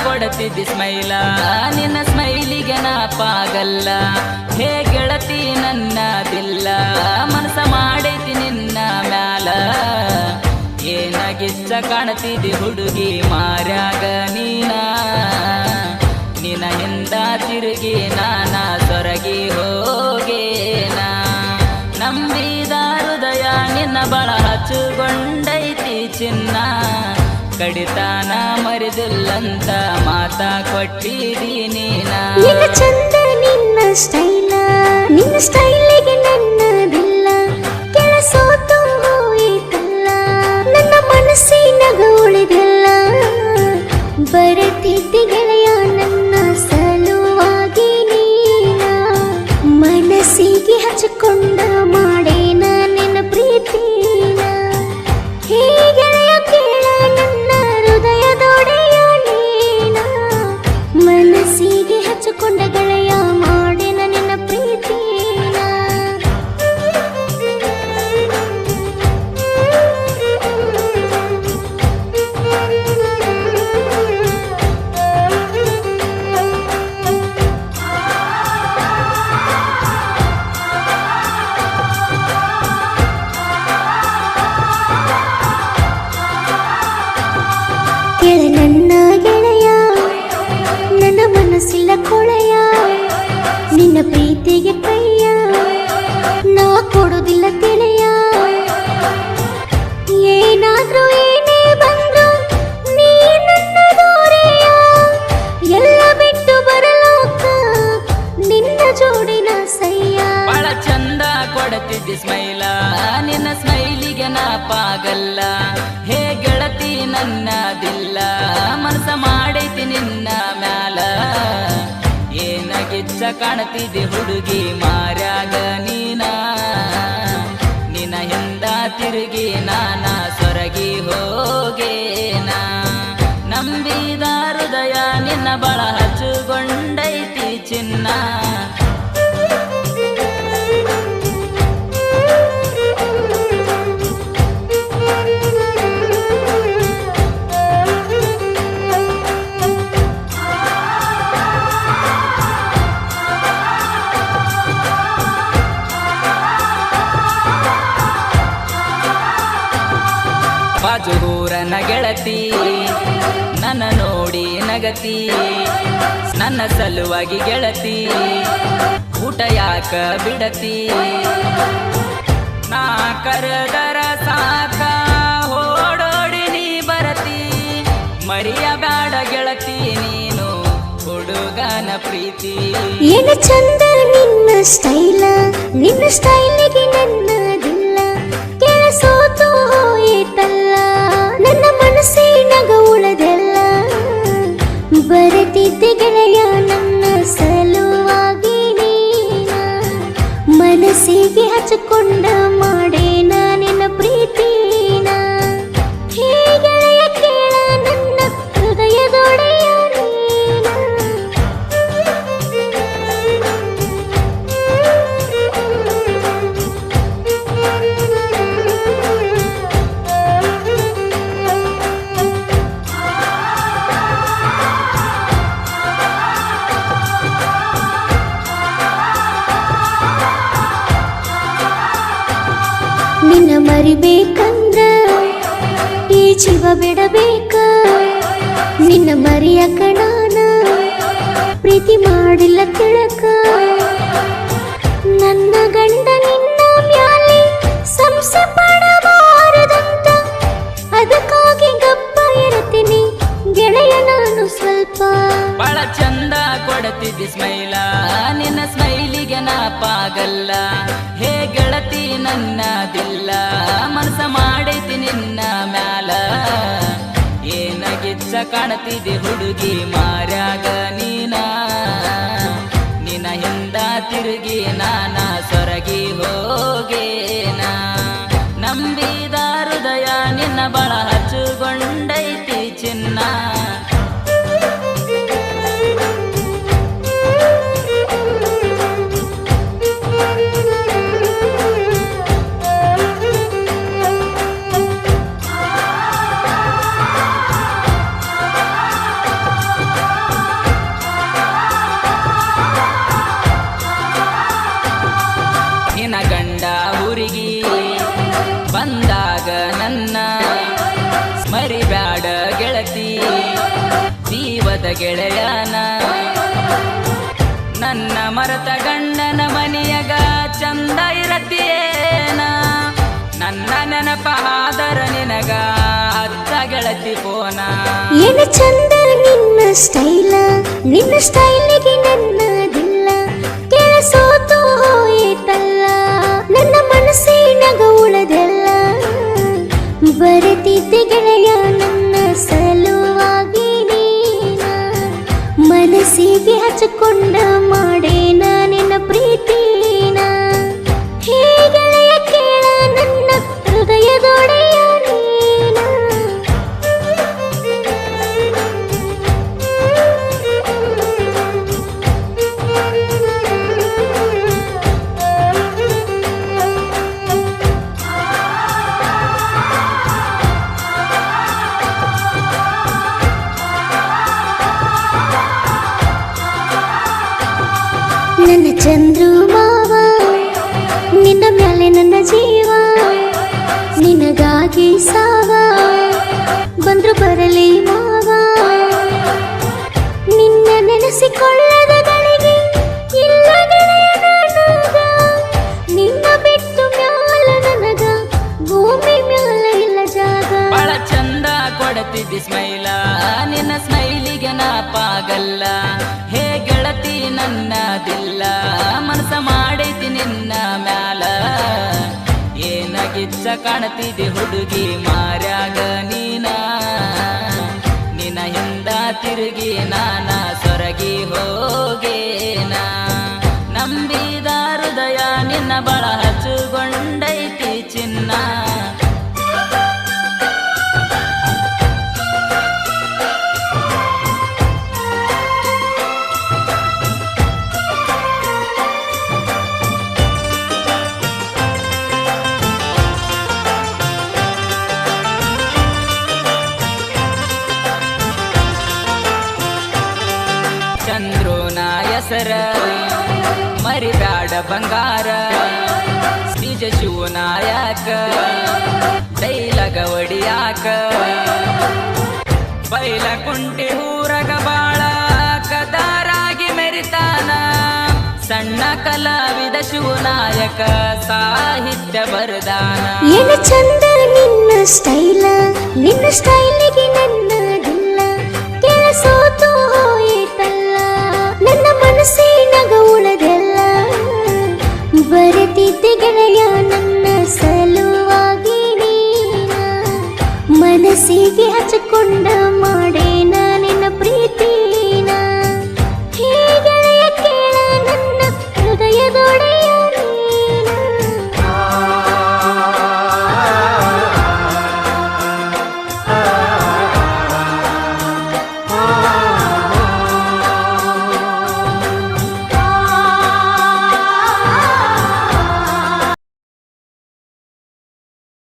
ಕೊಡತಿದ್ದಿ ಸ್ಮೈಲ, ನಿನ್ನ ಸ್ಮೈಲಿಗೆ ನಾ ಪಾಗಲ್ಲ. ಹೇ ಗೆಳತಿ ನನ್ನದಿಲ್ಲ, ಮನಸ ಮಾಡೈತಿ ನಿನ್ನ ಮ್ಯಾಲ. ಏನಾಗಿಚ್ಚ ಕಾಣತಿದ್ದಿ ಹುಡುಗಿ ಮಾರ್ಯಾಗ ನೀನ, ನಿನ್ನ ಹಿಂದ ತಿರುಗಿ ನಾನ ಸೊರಗಿ ಹೋಗೇನ. ನಂಬಿದ ಹೃದಯ ನಿನ್ನ ಬಳ ಹಚ್ಚುಗೊಂಡೈತಿ ಚಿನ್ನ, ಕಡಿತಾನ ಮರಿದಿಲ್ಲಂತ ಮಾತಾ ಕೊಟ್ಟಿದ್ದೀನಿ ನಾ. ನಿನ್ನ ಚಂದ ನಿನ್ನ ಸ್ಟೈಲ, ನಿನ್ನ ಸ್ಟೈಲಿಗೆ ನನ್ನದಿಲ್ಲ. ಕೆಲಸೋತು ಹೋಯಿತಲ್ಲ, ನನ್ನ ಮನಸ್ಸಿನಾಗ ಉಳಿದಿಲ್ಲ. ಬರತಿದ್ದಿ ಗೆಳೆಯ ನನ್ನ ಸಲುವಾಗಿ ನೀನ, ಮನಸ್ಸಿಗೆ ಹಚ್ಚಿಕೊಂಡ ಮಾಡೇನ ನಿನ್ನ ಪ್ರೀತಿನ. ಹೇ ಗೆಳೆಯ ಕೇಳ ನನ್ನ ಹೃದಯದೊಡೆಯ ನೀನ, ಮನಸ್ಸಿಗೆ ಹಚ್ಚಿಕೊಂಡ ಗೆಳೆಯ ಮಾಡೇನ ನಿನ್ನ ಪ್ರೀತಿನ. ಕೇಳ ನನ್ನ ಗೆಳೆಯ, ನನ್ನ ಮನಸ್ಸಿಲ್ಲ ಕೊಳೆಯ, ನಿನ್ನ ಪ್ರೀತಿಗೆ ಕೈಯ ನಾ ಕೊಡುವುದಿಲ್ಲ ತಿಳಿಯ. ಏನಾದ್ರೂ ಏನೇ ಬಂದ್ರು ನೀ ನನ್ನ ದೂರೆಯ, ಎಲ್ಲ ಬಿಟ್ಟು ಬರಲೋಕ ನಿನ್ನ ಜೋಡಿನ ಸಯ್ಯ. ಬಹಳ ಚಂದ ಕೊಡತಿದ್ದಿ ಸ್ಮೈಲ, ನಿನ್ನ ಸ್ಮೈಲಿಗೆ ನಾ ಪಾಗಲ್ಲ. ಹೇ ಗೆಳತಿ ನನ್ನದಿಲ್ಲ, ಮನಸ ಮಾಡೈತಿ ನಿನ್ನ ಮ್ಯಾಲ. ಏನಾಗಿಚ್ಚ ಕಾಣತಿದ್ದಿ ಹುಡುಗಿ ಮಾರ್ಯಾಗ ನೀನ, ನಿನ್ನ ಹಿಂದ ತಿರುಗಿ ನಾನ ಸೊರಗಿ ಹೋಗೇನ. ನಂಬಿದ ಹೃದಯ ನಿನ್ನ ಬಳ ಹಚ್ಚುಗೊಂಡೈತಿ ಚಿನ್ನ, ಬಾಜುಗೂರನ ಗೆಳತಿ ನನ್ನ ನೋಡಿ ನಗತಿ. ನನ್ನ ಸಲುವಾಗಿ ಗೆಳತಿ ಊಟ ಯಾಕ ಬಿಡತಿ. ನಾ ಕರೆದರ ಸಾಕ ಓಡೋಡಿ ನೀ ಬರತಿ. ಮರಿಯ ಬ್ಯಾಡ ಗೆಳತಿ ನೀನು ಹುಡುಗನ ಪ್ರೀತಿ. ಏನು ಚಂದ ನಿನ್ನ ಸ್ಟೈಲ, ನಿನ್ನ ಸ್ಟೈಲಿಗೆ ನನ್ನದಿಲ್ಲ. ಕೆಲಸೋತು ಹೋಯಿತಲ್ಲ, ನನ್ನ ಮನಸ್ಸಿನಾಗ ಉಳದೆಲ್ಲ. ಬರತಿದ್ದೆ ಗೆಳೆಯ ನನ್ನ ಸಲುವಾಗಿ ನೀನ, ಮನಸ್ಸಿಗೆ ಹಚ್ಚಿಕೊಂಡ ಮಾಡೇನ ನಿನ್ನ ಪ್ರೀತಿನ. ಹೇ ಗೆಳೆಯ ಕೇಳ ನನ್ನ ಹೃದಯದೊಡೆಯ ನೀನ. ನಿನ್ನ ಮರಿಬೇಕಂದ್ರ ಈ ಜೀವ ಬಿಡಬೇಕ. ನಿನ್ನ ಮರಿಯಕ ನಾನ ಪ್ರೀತಿ ಮಾಡಿಲ್ಲ ತಿಳಕ. ನನ್ನ ಗಂಡ ನಿನ್ನ ಮ್ಯಾಲೆ ಸಂಸೆ ಪಡಬಾರದಂತ, ಅದಕ್ಕಾಗಿ ಗಪ್ಪ ಇರ್ತೀನಿ ಗೆಳೆಯ ನಾನು ಸ್ವಲ್ಪ. ಬಹಳ ಚಂದ ಕೊಡತಿದ್ದಿ ಸ್ಮೈಲ, ನಿನ್ನ ಸ್ಮೈಲಿಗೆ ನಾ ಪಾಗಲ್ಲ. ಹೇ ಗೆಳತಿ ನನ್ನದಿಲ್ಲ, ಮನಸ ಮಾಡೈತಿ ನಿನ್ನ ಮ್ಯಾಲ. ಏನಾಗಿಚ್ಚ ಕಾಣತಿದ್ದಿ ಹುಡುಗಿ ಮಾರ್ಯಾಗ ನೀನ, ನಿನ್ನ ಹಿಂದ ತಿರುಗಿ ನಾನ ಸೊರಗಿ ಹೋಗೇನ. ನಂಬಿದ ಹೃದಯ ನಿನ್ನ ಬಳ ಹಚ್ಚುಗೊಂಡೈತಿ ಚಿನ್ನ. ಗೆಳತಿ ಜೀವದ ಗೆಳೆಯನ ನನ್ನ ಮರತ ಗಂಡನ ಮನೆಯಗ ಚಂದ ಇರತಿಯೇನ ನನ್ನ ನೆನಪಾದರ ನಿನಗ ಹತ್ತ ಗೆಳತಿ ಪೋನ ಏನು ಚಂದ ನಿನ್ನ ಸ್ಟೈಲ ನಿನ್ನ ಸ್ಟೈಲಿಗೆ ನನ್ನದಿಲ್ಲ ಕೆಲಸೋತು ಹೋಯಿತಲ್ಲ ನನ್ನ ಮನಸ್ಸಿನಗ ಉಳದೆಲ್ಲ ಬರೆದಿದ್ದೆ ಗೆಳೆಯ ನನ್ನ ಸಲುವಾಗಿ ನೀನ ಮನಸ್ಸಿಗೆ ಹಚ್ಚಿಕೊಂಡ ಮಾಡೇನ ನಿನ್ನ ಪ್ರೀತಿನ ಹೇ ಗೆಳೆಯ ಕೇಳ ನನ್ನ ಹೃದಯದೊಡೆಯ ನೀನ ನನ್ನ ಚಂದ್ರು ಮಾವ ನಿನ್ನ ಮ್ಯಾಲೆ ನನ್ನ ಜೀವ ನಿನಗಾಗಿ ಸಾವ ಬಂದ್ರು ಬರಲಿ ಮಾವ ನಿನ್ನ ನೆನೆಸಿಕೊಳ್ಳದ ಗಳಿಗೆ ಇಲ್ಲ ಗೆಳೆಯ ನನಗ ನಿನ್ನ ಬಿಟ್ಟು ಮ್ಯಾಲ ನನಗ ಭೂಮಿ ಮ್ಯಾಲ ಇಲ್ಲ ಜಾಗ ಬಹಳ ಚಂದ ಕೊಡತಿದ್ದಿ ಸ್ಮೈಲ ನಿನ್ನ ಸ್ಮೈಲಿಗೆ ನಾ ಪಾಗಲ್ಲ ಹೇ ಗೆಳತಿ ನನ್ನದಿಲ್ಲ ಮನಸ ಮಾಡೈತಿ ನಿನ್ನ ಮ್ಯಾಲ ಏನಾಗಿಚ್ಚ ಕಾಣ್ತಿದ್ದಿ ಹುಡುಗಿ ಮಾರ್ಯಾಗ ನಿನ್ನ ಹಿಂದ ತಿರುಗಿ ನಾನ ಸೊರಗಿ ಹೋಗೇನ ನಂಬಿದ ಹೃದಯ ನಿನ್ನ ಬಳ ಹಚ್ಚುಗೊಂಡೈತಿ ಚಿನ್ನ ಚಂದ್ರೋನ ಹೆಸರ ಮರಿಬ್ಯಾಡ ಬಂಗಾರ ನಿಜ ಶಿವನಾಯಕ ದೈಲಗ ಒಡಿಯಾಕ ಬೈಲ ಕುಂಟಿ ಊರಗ ಬಾಳ ಕದಾರಾಗಿ ಮೆರಿತಾನ ಸಣ್ಣ ಕಲಾವಿದ ಶಿವನಾಯಕ ಸಾಹಿತ್ಯ ಬರದಾನ ಏನು ಚಂದ ನಿನ್ನ ಸ್ಟೈಲ ನಿನ್ನ ಸ್ಟೈಲಿಗೆ ನನ್ನದಿಲ್ಲ ಕೆಲಸೋತು ಹೋಯಿತಲ್ಲ ನನ್ನ ಮನಸ್ಸಿನಗ ಉಳದೆಲ್ಲ ಬರೆದಿದ್ದೆ ಗೆಳೆಯ ನನ್ನ ಸಲುವಾಗಿ ನೀನ ಮನಸ್ಸಿಗೆ ಹಚ್ಚಿಕೊಂಡ ಮಾಡೇ